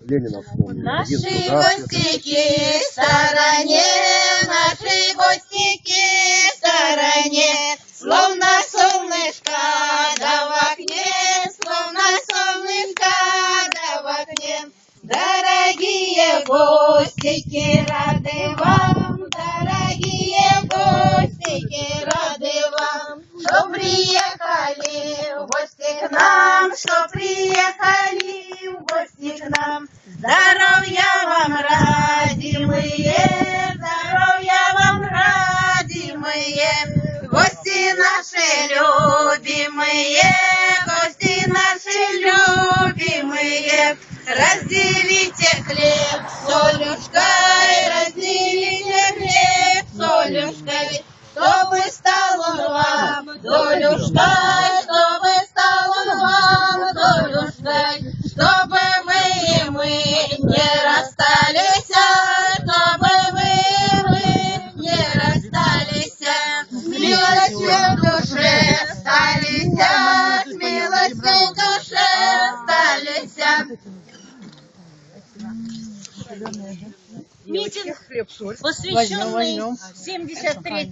Ленина вспомнили. Наши гостики в стороне, наши гостики в стороне, словно солнышко да в окне, словно солнышко да в окне. Дорогие гостики, рады вам, дорогие гостики, рады вам, что приехали в гости к нам, что приехали в гости к нам. Здоровья вам, родимые, здоровья вам, родимые, гости наши любимые, гости наши любимые. Разделите хлеб солюшкой, разделите хлеб солюшкой, чтобы стал он вам долюшкой, чтобы стал он вам долюшкой, чтобы вы и мы не расстались, чтобы вы не расстались, с милостью в душе остались, с милостью в душе остались. Митинг, посвященный 73-й